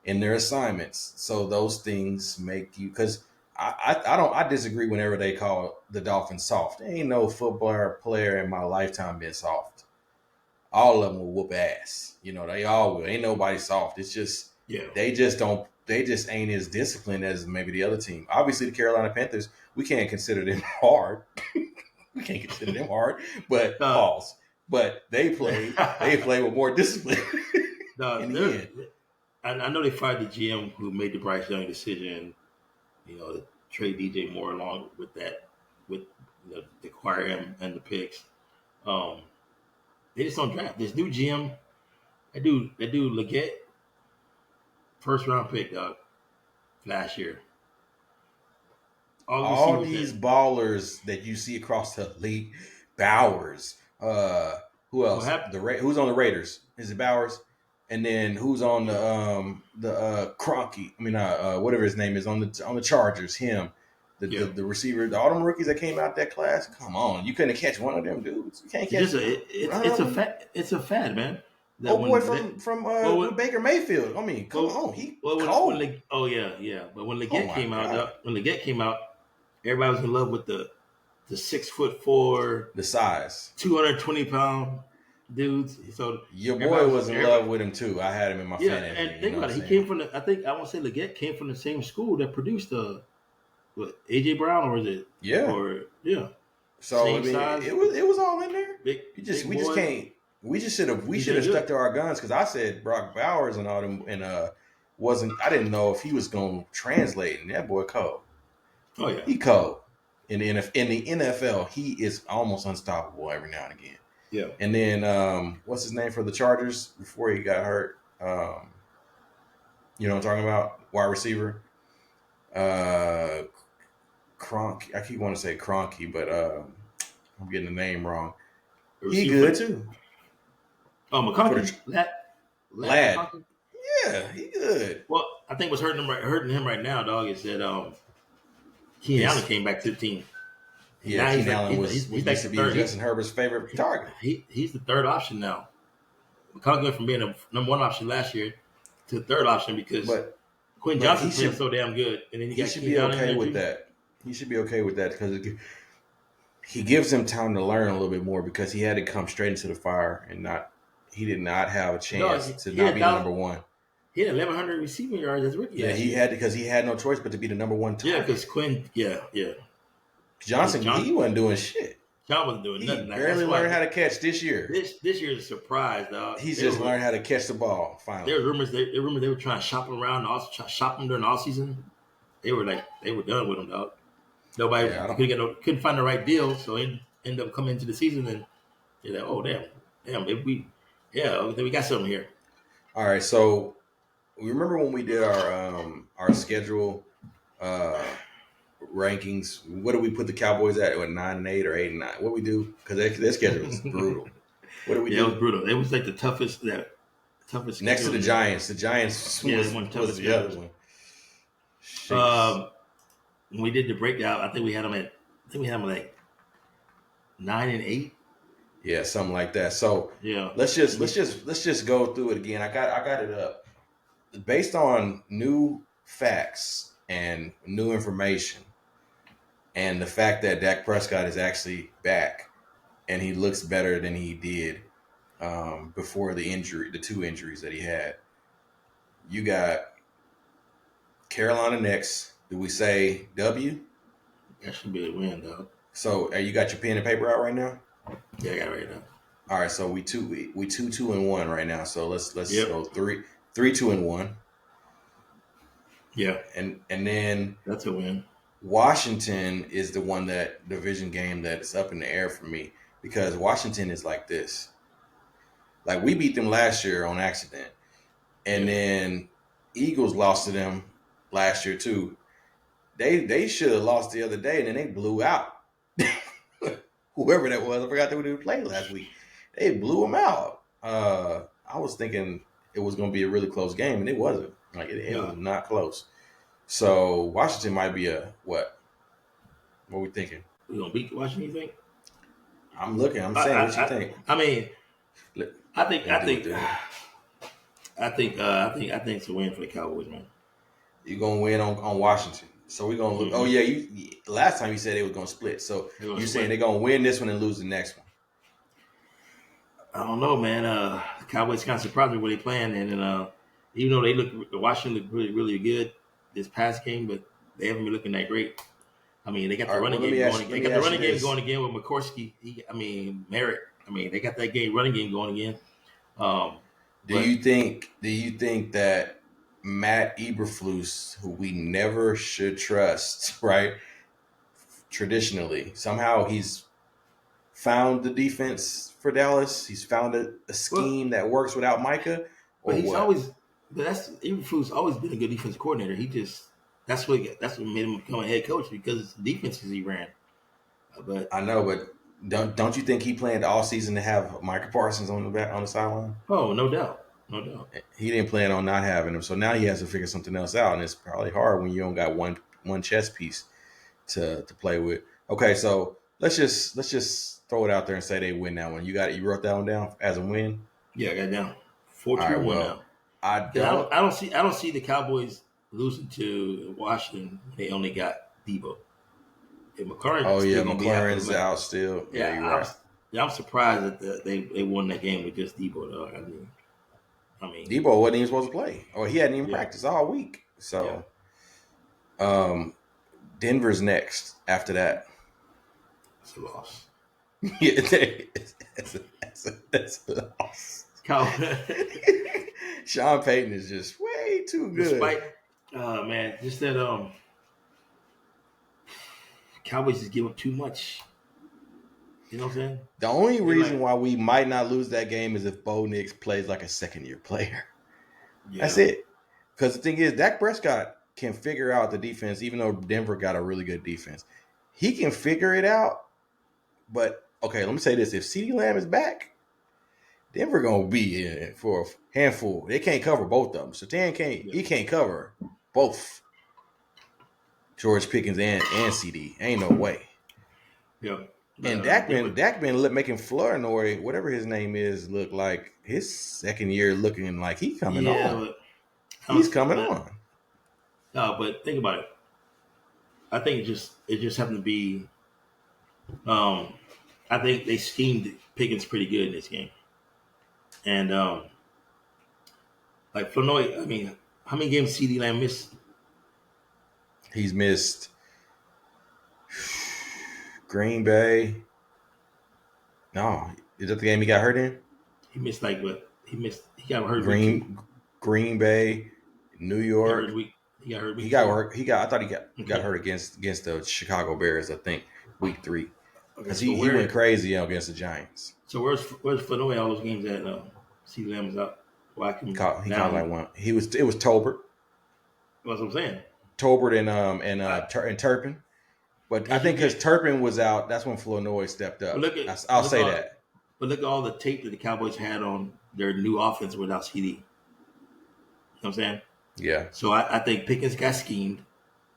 in their assignments. So those things make you, because I disagree whenever they call the Dolphins soft. There ain't no football player in my lifetime been soft. All of them will whoop ass. They all will. Ain't nobody soft. It's just they just ain't as disciplined as maybe the other team. Obviously, the Carolina Panthers, we can't consider them hard. But pause. But they play with more discipline. In the end. I know they fired the GM who made the Bryce Young decision, to trade DJ Moore along with that, to acquire him and the picks. They just don't draft. This new GM, that dude Leggett, first round pick, dog, last year. All these ballers that you see across the league, Bowers. Who else? Who's on the Raiders? Is it Bowers? And then who's on the Kroenke? Whatever his name is on the Chargers. Him. The receiver, all them rookies that came out that class. Come on, you couldn't catch one of them dudes. You can't catch. It's a fad, man. That oh boy, from Baker Mayfield. I mean, come on, he cold. But when Leggett came out, everybody was in love with the 6'4", the size, 220-pound dudes. So your boy was in love with him too. I had him in my fantasy. And think about it. He came from I want to say Leggett came from the same school that produced AJ Brown, or is it? Yeah. So I mean, it was all in there. We should have stuck to our guns, because I said Brock Bowers and all them, and I didn't know if he was going to translate, and that boy cold. Oh yeah, he cold. In the NFL, he is almost unstoppable every now and again. Yeah. And then what's his name for the Chargers before he got hurt? You know what I'm talking about? Wide receiver. Cronk. I keep wanting to say Cronky, but I'm getting the name wrong. He good too. Oh, McConkey. Lad. Yeah, he good. Well, I think what's hurting him right now, dog, is that Keenan Allen came back to the team. Yeah, Keenan Allen used to be Justin Herbert's favorite target. He's the third option now. McConkey went from being a number one option last year to the third option because Quinn Johnson's playing so damn good, and then he should be okay with that. He should be okay with that because he gives him time to learn a little bit more, because he had to come straight into the fire and he did not have a chance to not be number one. He had 1,100 receiving yards as a rookie. Yeah, he had, because he had no choice but to be the number one target. Yeah, because Quinn, Johnson, he wasn't doing shit. John wasn't doing nothing. He barely learned how to catch this year. This year is a surprise, dog. He's just learned how to catch the ball, finally. There were rumors they were trying to shop him around, shop him during the offseason. They were done with him, dog. Nobody couldn't find the right deal, so it ended up coming into the season, and they're like, oh, damn, we got something here. All right, so remember when we did our schedule rankings? What did we put the Cowboys at? What, 9-8 or 8-9? What we do? Because their schedule was brutal. What did we do? It was brutal. It was like the toughest. Next to the Giants. The Giants was the other one. When we did the breakdown, I think we had them at like 9-8. Yeah, something like that. So let's just go through it again. I got it up based on new facts and new information, and the fact that Dak Prescott is actually back and he looks better than he did before the two injuries that he had. You got Carolina next. Do we say W? That should be a win, though. So, you got your pen and paper out right now? Yeah, I got it right now. All right, so we 2-2-1 right now. So let's go 3-2-1. Yeah, and then that's a win. Washington is the one, that division game that's up in the air for me, because Washington is like this. Like, we beat them last year on accident, and then Eagles lost to them last year too. They should have lost the other day, and then they blew out whoever that was. I forgot who they played last week. They blew them out. I was thinking it was going to be a really close game, and it wasn't. Like, it was not close. So Washington might be a what? What are we thinking? We gonna beat Washington, you think? I'm looking. I'm saying, what you think? I mean, I think it's a win for the Cowboys, man. You're gonna win on Washington. So we're gonna look. Oh yeah, you last time you said they were gonna split. So you're saying they're gonna win this one and lose the next one? I don't know, man. The Cowboys kind of surprised me when they playing, and even though Washington looked really, really good this past game, but they haven't been looking that great. I mean, they got the running game going. They got the running game going again with McCorsky. Merritt. I mean, they got that running game going again. Do you think that Matt Eberflus, who we never should trust, right? Traditionally, somehow he's found the defense for Dallas. He's found a scheme that works without Micah. But Eberflus always been a good defensive coordinator. That's what made him become a head coach, because it's the defenses he ran. But I know, but don't you think he planned all season to have Micah Parsons on the sideline? Oh, no doubt. He didn't plan on not having him, so now he has to figure something else out, and it's probably hard when you don't got one chess piece. to play with. Okay, so let's just throw it out there and say they win that one. You wrote that one down as a win. Yeah, I got it down. All 4-2 right, one well, now. I 'Cause don't. I don't see the Cowboys losing to Washington. They only got Debo. And Oh McLaurin's yeah, still gonna be out for the McLaurin's match. out still. Yeah, you're right. I'm surprised that they won that game with just Debo. Though. I mean, Debo wasn't even supposed to play, or he hadn't even yeah, practiced all week. yeah. So, Denver's next after that. It's a loss. Yeah, that's a loss. Sean Payton is just way too good. Despite, man, just that Cowboys just give up too much. You know what I'm saying? The only reason why we might not lose that game is if Bo Nix plays like a second-year player. Yeah. That's it. Because the thing is, Dak Prescott can figure out the defense, even though Denver got a really good defense. He can figure it out. But, okay, let me say this. If CeeDee Lamb is back, Denver going to be in for a handful. They can't cover both of them. Surtain can't cover both George Pickens and CD. Ain't no way. Yeah. And Dak been making Flournoy, whatever his name is, look like his second year looking like he coming on. He's coming on. No, but think about it. I think it just happened to be. I think they schemed Pickens pretty good in this game, and like Flournoy. I mean, how many games CeeDee Lamb missed? He's missed Green Bay. No, is that the game he got hurt in? He missed like what? He got hurt. Green Bay, New York. He got hurt. He got hurt. I thought he got hurt against the Chicago Bears. I think week 3 because he went crazy against the Giants. So where's Flournoy all those games at? CeeDee Lamb is out. Well, he caught like one. It was Tolbert. That's what I'm saying. Tolbert and Turpin. But I think because Turpin was out, that's when Flournoy stepped up. I'll say that. But look at all the tape that the Cowboys had on their new offense without CD. You know what I'm saying? Yeah. So I think Pickens got schemed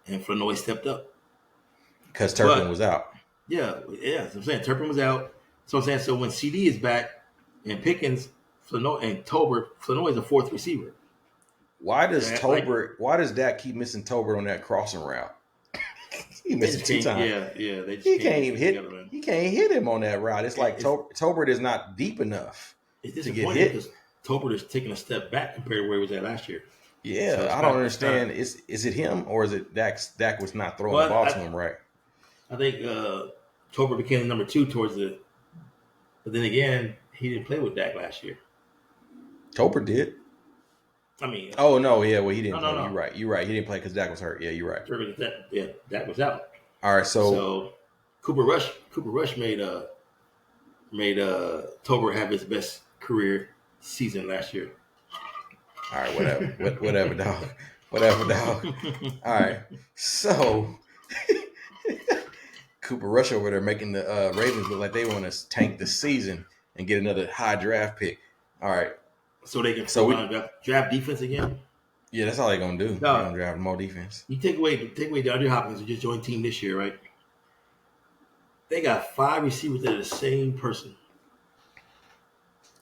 and Flournoy stepped up. Because Turpin was out. Yeah. That's what I'm saying. Turpin was out. So I'm saying, so when CD is back and Pickens, Flournoy, and Tolbert, Flournoy is a fourth receiver. Why does Dak keep missing Tolbert on that crossing route? He missed it 2 times. Yeah. He can't hit him on that route. It's like Tolbert is not deep enough to get hit. Because Tolbert is taking a step back compared to where he was at last year. Yeah, so I don't understand. Is it him or is it Dak was not throwing the ball to him right? I think Tolbert became the number 2 towards the. But then again, he didn't play with Dak last year. Tolbert did. I mean, oh no, yeah, well he didn't play. No. You're right. He didn't play because Dak was hurt. Yeah, you're right. Dak was out. All right, so Cooper Rush made Tolbert have his best career season last year. All right, whatever, dog. All right, so Cooper Rush over there making the Ravens look like they want to tank the season and get another high draft pick. All right. So they can draft defense again? Yeah, that's all they're going to do. They're going to draft more defense. You take away DeAndre Hopkins, who just joined the team this year, right? They got 5 receivers that are the same person.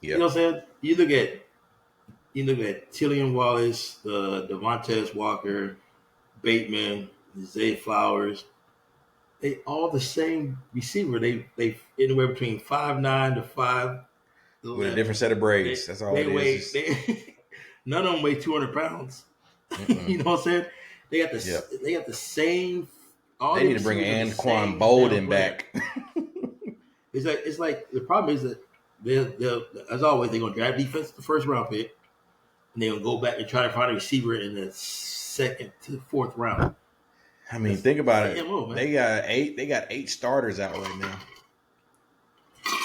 Yep. You know what I'm saying? You look at Tillian Wallace, Devontae Walker, Bateman, Zay Flowers. They all the same receiver. They anywhere between 5'9" to 5'11". With a different set of braids. That's all it is. None of them weigh 200 pounds. You know what I'm saying? They got the same. They need to bring Anquan Bolden back. It's like the problem is that they'll as always they're gonna draft defense the first round pick, and they're gonna go back and try to find a receiver in the 2nd to 4th round. I mean, think about it. They got 8 starters out right now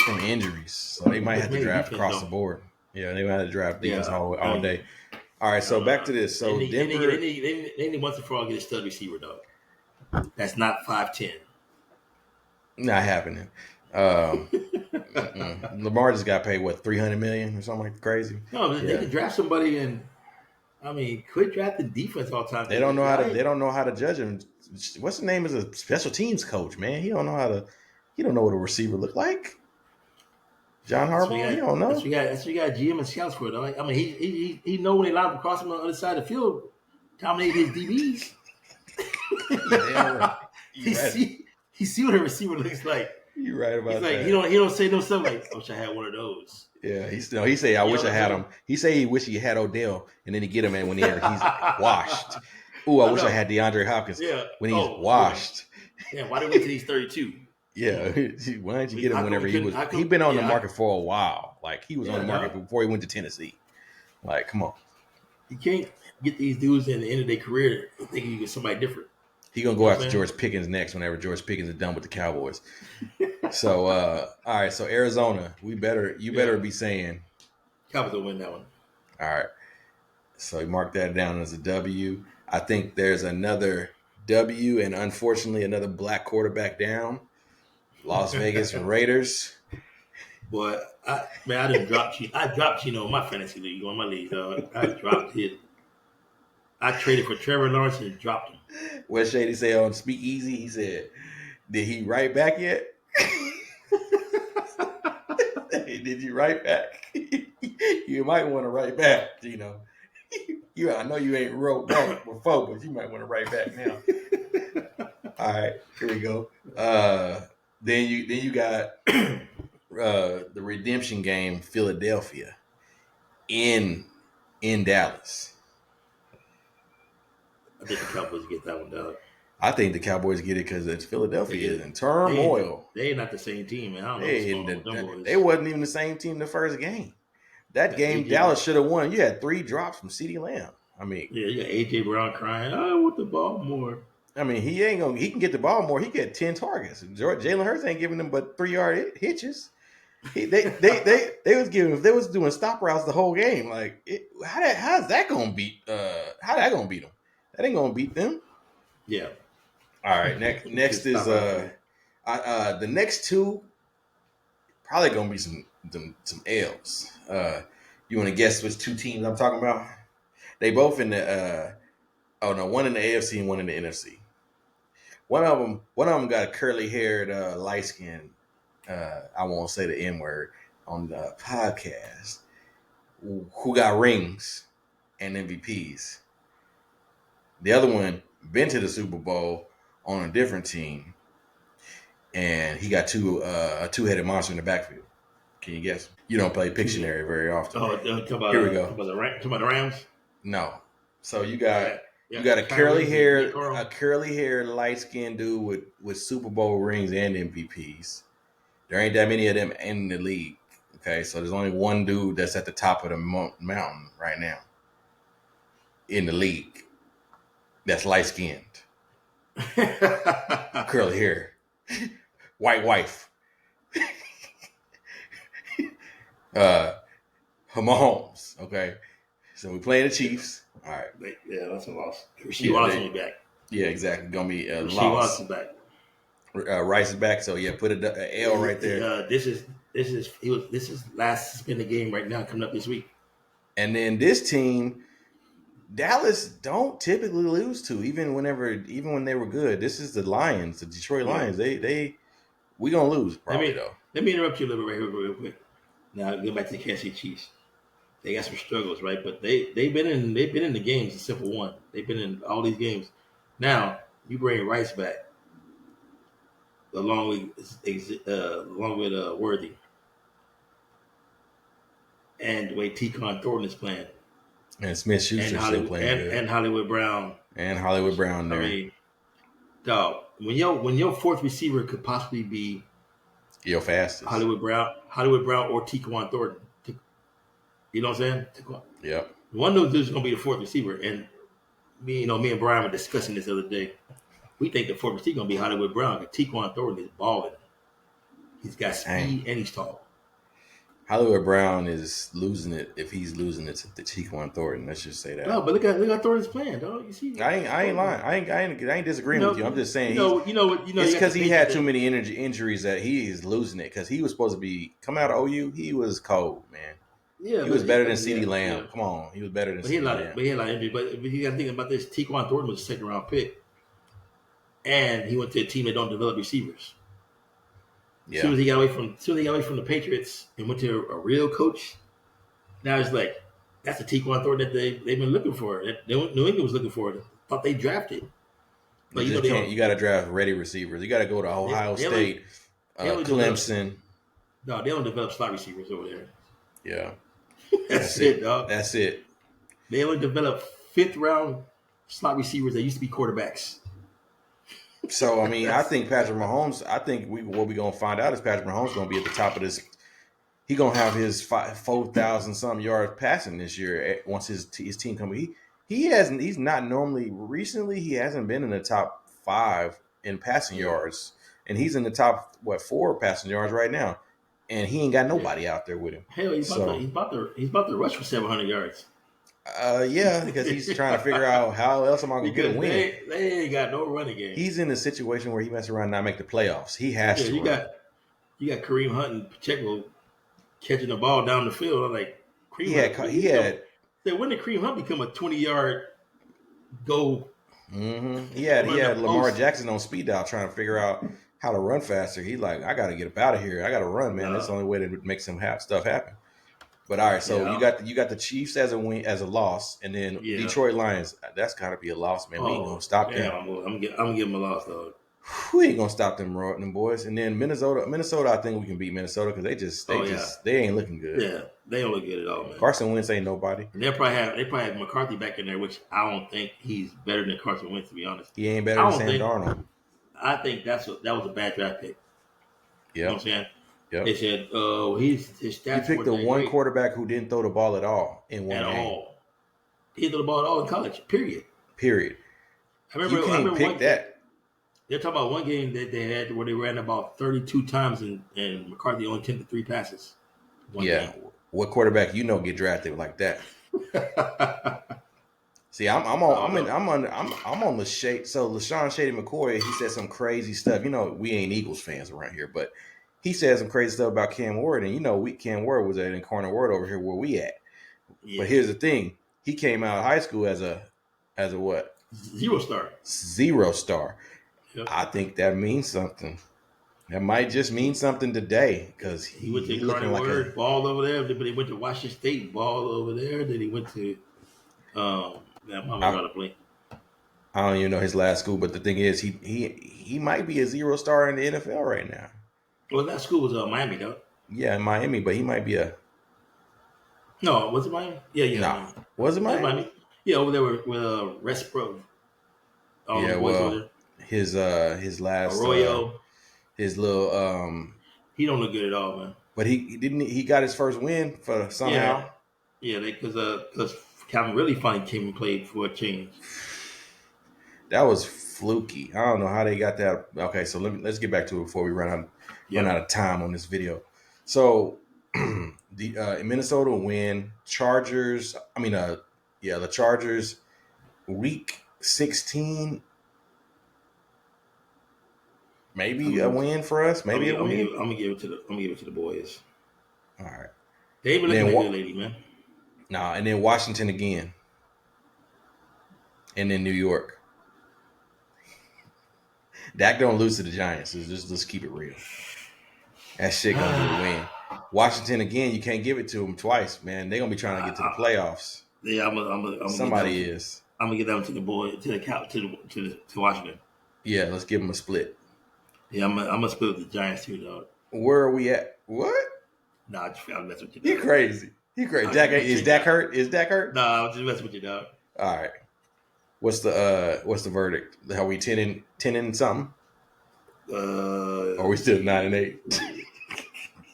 from injuries, so they might have to draft across the board. Yeah, they might have to draft defense all day. All right, so back to this. So Denver, they need once and for all get a stud receiver, dog. That's not 5'10". Not happening. Lamar just got paid $300 million or something like crazy. No, they can draft somebody and I mean, quit drafting defense all the time. They don't know how to. They don't know how to judge him. What's the name? Is a special teams coach, man. He don't know how to. He don't know what a receiver look like. John Harbaugh. He don't know. That's what you got GM and scouts for, though. I mean, he know when they line up across him on the other side of the field, dominate his DBs. Right. He see what a receiver looks like. You're right about He's that. like, he don't say no stuff like, I wish I had one of those. Yeah, he say I wish I had him. He say he wish he had Odell, and then he get him, and when he's washed. Ooh, I wish I had DeAndre Hopkins. Yeah. When he's washed. Yeah, why did we wait till he's 32? Yeah, why didn't you get him whenever he been on the market for a while? Like he was on the market before he went to Tennessee. Like, come on. You can't get these dudes in the end of their career thinking you get somebody different. He gonna go after George Pickens next whenever George Pickens is done with the Cowboys. So all right, so Arizona, you better be saying Cowboys will win that one. All right. So you mark that down as a W. I think there's another W and unfortunately another black quarterback down. Las Vegas Raiders. Boy, I didn't drop Chino. I dropped Chino in my fantasy league, on my league. I dropped his. I traded for Trevor Lawrence and dropped him. What Shady say on Speak Easy? He said, "Did he write back yet? Did you write back? You might want to write back. You know, I know you ain't wrote back before, but you might want to write back now." All right, here we go. Then you got the redemption game, Philadelphia in Dallas. I think the Cowboys get that one done. I think the Cowboys get it because it's Philadelphia is in turmoil. They ain't not the same team, man. I don't know what's going on with them boys. They wasn't even the same team the first game. That game, Dallas should have won. You had 3 drops from CeeDee Lamb. I mean, yeah, you got AJ Brown crying, I want the ball more. I mean, he can get the ball more. He get 10 targets. Jalen Hurts ain't giving them but 3-yard hitches. They was doing stop routes the whole game. Like, how's that gonna beat? How that gonna beat them? That ain't gonna beat them. Yeah. All right. Next is the next two probably gonna be some L's. You want to guess which 2 teams I'm talking about? They both in the one in the AFC and one in the NFC. One of them got a curly haired light skin. I won't say the N word on the podcast. Who got rings and MVPs? The other one been to the Super Bowl on a different team, and he got a 2-headed monster in the backfield. Can you guess? You don't play Pictionary very often. Here we go. Talk about the Rams. No. So you got a curly haired light skinned dude with Super Bowl rings and MVPs. There ain't that many of them in the league. Okay, so there's only one dude that's at the top of the mountain right now in the league. That's light skinned, curly hair, white wife. Mahomes. Okay, so we playing the Chiefs. All right. Yeah, that's a loss. Rasheed Wallace will be back. Yeah, exactly. Gonna be a Rasheed loss. Wallace is back. Rice is back. So yeah, put a L right there. This is last suspended game right now coming up this week. And then this team, Dallas don't typically lose to, even when they were good. This is the Lions, the Detroit Lions. We gonna lose probably though. Let me interrupt you a little bit right here real quick. Now go back to the Kansas City Chiefs. They got some struggles, right? But they've been in the games. Except for one, they've been in all these games. Now you bring Rice back, along with Worthy, and the way T-Con Thornton is playing, and Smith Schuster still playing good, and Hollywood Brown there. I mean, dog, when your fourth receiver could possibly be your fastest Hollywood Brown or T-Con Thornton. You know what I'm saying? Yep. One of those dudes is going to be the fourth receiver. And me and Brian were discussing this the other day. We think the fourth receiver is going to be Hollywood Brown. Because T-Quan Thornton is balling. He's got speed and he's tall. Hollywood Brown is losing it if he's losing it to T-Quan Thornton. Let's just say that. No, but look at Thornton's playing, dog. You see? I ain't lying. I ain't disagreeing with you. I'm just saying it's because he had too many injuries that he is losing it. Because he was supposed to be coming out of OU. He was cold, man. Yeah, he was better than CD CeeDee Lamb. Yeah. Come on, he was better than But he had CeeDee a lot Lamb. but he had a lot of injury. But you got to think about this. Tyquan Thornton was a second round pick, and he went to a team that don't develop receivers. As soon Yeah, as he got away from the Patriots and went to a real coach, now it's like that's the Tyquan Thornton that they've been looking for. That New England was looking for. Thought they drafted, you but you know just they can't. don't. You got to draft ready receivers. You got to go to Ohio They only, State, they only develop. Clemson. No, they don't develop slot receivers over there. Yeah, That's it, dog. That's it. They only develop fifth round slot receivers that used to be quarterbacks. So I mean, I think Patrick Mahomes. I think what we gonna find out is Patrick Mahomes gonna be at the top of this. He gonna have his 4,000 some yards passing this year once his team comes. He hasn't. He's not normally. Recently, he hasn't been in the top 5 in passing yards, and he's in the top 4 passing yards right now, and he ain't got nobody out there with him. Hell, he's about to rush for 700 yards. Yeah, because he's trying to figure out how else am I going to get a win. They ain't got no running game. He's in a situation where he mess around and not make the playoffs. He has to. You got Kareem Hunt and Pacheco catching the ball down the field. I'm like, when did Kareem Hunt become a 20-yard goal? Mm-hmm. He had Lamar Jackson on speed dial trying to figure out how to run faster. He's like, I got to get up out of here. I got to run, man. That's the only way to make some stuff happen. But all right, so you got the Chiefs as a win, as a loss, and then Detroit Lions. That's got to be a loss, man. We ain't gonna stop them. I'm gonna give them a loss, though. We ain't gonna stop them boys. And then Minnesota, I think we can beat Minnesota because they ain't looking good. Yeah, they don't look good at all, man. Carson Wentz ain't nobody. And they probably have McCarthy back in there, which I don't think he's better than Carson Wentz, to be honest. He ain't better than Sam Darnold. I think that was a bad draft pick. Yeah, you know what I'm saying. Yep. They said, his stats. You picked the one quarterback who didn't throw the ball at all in one game. He didn't throw the ball at all in college. Period. I remember pick that. They're talking about one game that they had where they ran about 32 times and McCarthy only 10 to 3 passes. Game. What quarterback get drafted like that? See, I'm on the shade. So LaShawn Shady McCoy, he said some crazy stuff. We ain't Eagles fans around here, but he said some crazy stuff about Cam Ward, and Cam Ward was at Incarnate Word over here where we at. Yeah. But here's the thing: he came out of high school as a what? 0 star. 0 star. Yep. I think that means something. That might just mean something today because he went to Incarnate Word, ball over there. But he went to Washington State, ball over there. Then he went to I don't even know his last school, but the thing is, he might be a 0 star in the NFL right now. Well, that school was Miami, though. Yeah, Miami, but he might be a. No, was it Miami? Yeah. Nah, was it Miami? Yeah, over there with Rest Pro. His last Arroyo, his little he don't look good at all, man. But he got his first win for somehow. Yeah, because Calvin really finally came and played for a change. That was fluky. I don't know how they got that. Okay, so let's get back to it before we run out of time on this video. So the Minnesota win. Chargers. The Chargers. Week 16. Maybe a win for us. Maybe a win. I'm gonna give it to the boys. All right. They even looking good, lady, man. Nah, and then Washington again, and then New York. Dak don't lose to the Giants. So let's keep it real. That shit gonna be a win. Washington again. You can't give it to them twice, man. They're gonna be trying to get to the playoffs. Yeah, I'm Somebody is. I'm gonna get them to the boy to Washington. Yeah, let's give them a split. Yeah, I'm gonna split with the Giants too, dog. Where are we at? What? Nah, I'm messing with you. You crazy? You crazy? Is Dak hurt? Is Dak hurt? Nah, I'm just messing with you, dog. All right. What's the verdict? Are we 10 and something? Or are we still 9-8?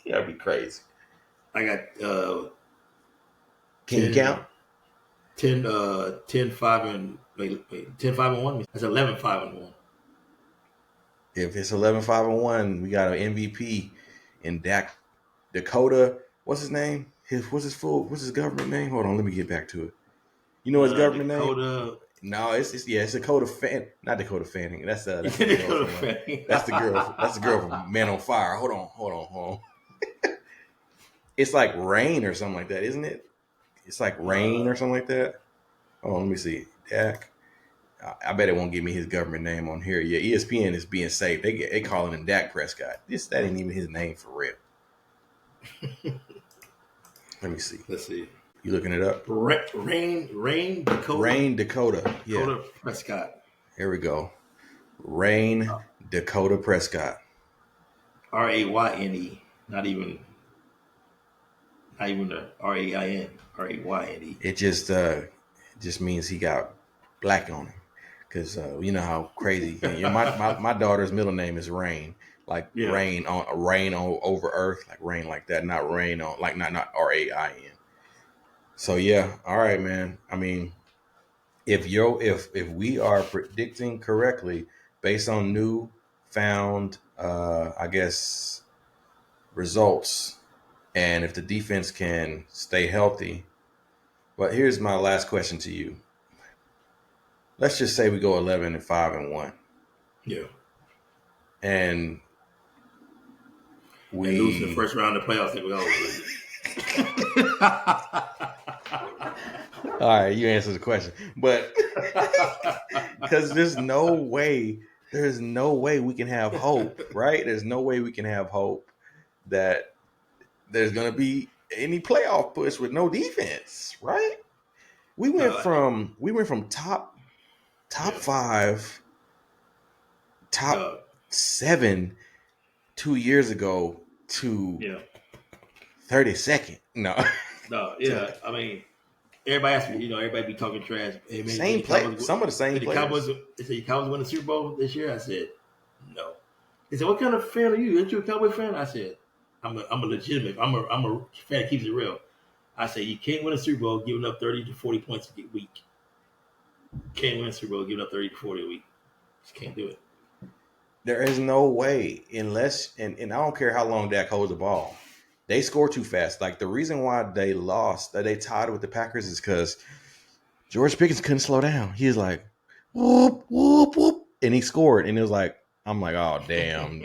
That'd be crazy. I got Can you count? 10-5 and 10-5-1. That's 11-5-1. If it's 11-5-1, we got an MVP in Dakota. What's his name? What's his government name? Hold on, let me get back to it. You know his government name? No, it's Dakota not Dakota Fanning. That's Dakota Fanning. That's the girl. That's the girl from Man on Fire. Hold on. It's like Rain or something like that, isn't it? It's like Rain or something like that. Oh, let me see. Dak. I bet it won't give me his government name on here. Yeah, ESPN is being safe. They calling him Dak Prescott. That ain't even his name for real. Let me see. Let's see. You looking it up? Rain Dakota. Rain Dakota. Yeah. Dakota Prescott. Here we go. Rain Dakota Prescott. Rayne. Not even the Rain. Rayne. It just means he got black on him. Because you know how crazy. My daughter's middle name is Rain, like rain on over earth, like rain like that, not rain on like not Rain. So yeah, all right, man. I mean, if we are predicting correctly based on new found, I guess, results, and if the defense can stay healthy. But here's my last question to you. Let's just say we go 11-5-1. Yeah. And we lose the first round of the playoffs. All right, you answered the question. But because there's no way we can have hope, right? There's no way we can have hope that there's going to be any playoff push with no defense, right? We went from top 5, top 7 2 years ago to 32nd. No, yeah. I mean, everybody asks me, everybody be talking trash. Hey, man, same play. Some of the same players. They said, Cowboys win the Super Bowl this year? I said, no. They said, what kind of fan are you? Aren't you a Cowboys fan? I said, I'm a legitimate. I'm a fan that keeps it real. I say you can't win a Super Bowl giving up 30 to 40 points a week. Can't win a Super Bowl giving up 30 to 40 a week. Just can't do it. There is no way unless and I don't care how long Dak holds the ball. They score too fast. Like the reason why they lost, that they tied with the Packers, is because George Pickens couldn't slow down. He was like, whoop, whoop, whoop. And he scored. And it was like, I'm like, oh, damn,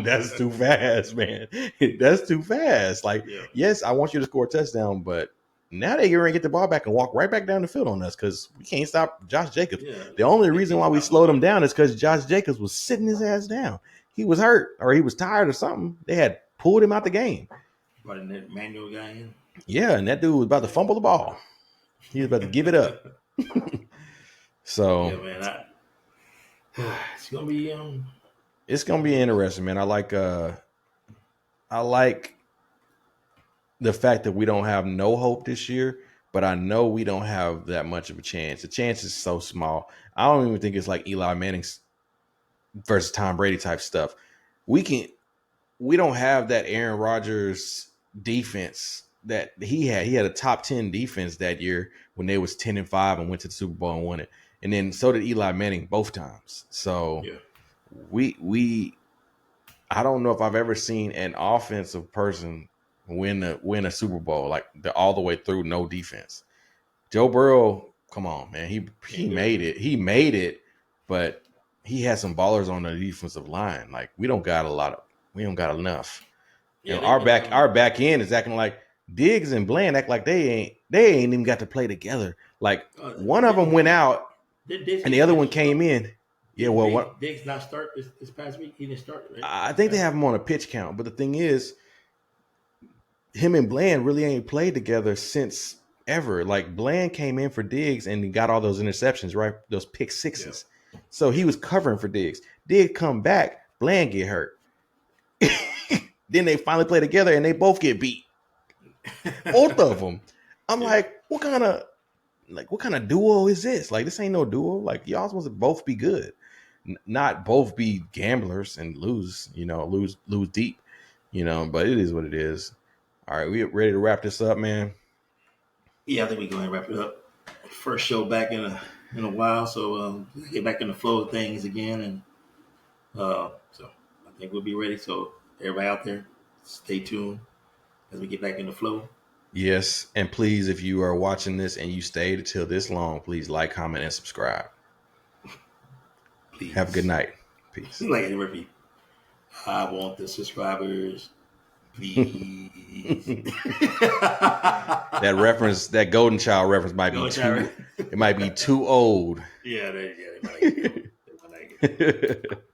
that's too fast, man. That's too fast. Like, yes, I want you to score a touchdown, but now they're going to get the ball back and walk right back down the field on us because we can't stop Josh Jacobs. Yeah. The only reason why we slowed him down is because Josh Jacobs was sitting his ass down. He was hurt or he was tired or something. They had pulled him out the game. Brought that manual guy in. Yeah, and that dude was about to fumble the ball. He was about to give it up. So, yeah, man, it's gonna be interesting, man. I like the fact that we don't have no hope this year, but I know we don't have that much of a chance. The chance is so small. I don't even think it's like Eli Manning's versus Tom Brady type stuff. We don't have that Aaron Rodgers defense that he had. He had a top 10 defense that year when they was 10-5 and went to the Super Bowl and won it. And then so did Eli Manning both times. So I don't know if I've ever seen an offensive person win a Super Bowl like all the way through, no defense. Joe Burrow, come on, man. He made it. He made it, but he had some ballers on the defensive line. Like we don't got enough. Yeah, and our back end is acting like Diggs and Bland act like they ain't even got to play together. Like one of them went out and the other one came in. Yeah, well, Diggs not start this past week. He didn't start. Right? I think they have him on a pitch count, but the thing is, him and Bland really ain't played together since ever. Like Bland came in for Diggs and he got all those interceptions, right? Those pick sixes. Yeah. So he was covering for Diggs. Diggs come back, Bland get hurt. Then they finally play together and they both get beat. Both of them. I'm like, what kind of duo is this? Like, this ain't no duo. Like, y'all supposed to both be good, not both be gamblers and lose deep, but it is what it is. All right, we ready to wrap this up, man? Yeah, I think we're going to wrap it up. First show back in a while, so get back in the flow of things again, and so I think we'll be ready. So everybody out there, stay tuned as we get back in the flow. Yes, and please, if you are watching this and you stayed until this long, please like, comment, and subscribe. Please. Have a good night. Peace. Like Eddie Murphy, I want the subscribers. Please. That reference, that Golden Child reference might be too. It might be too old. Yeah, they might like it. They might like it.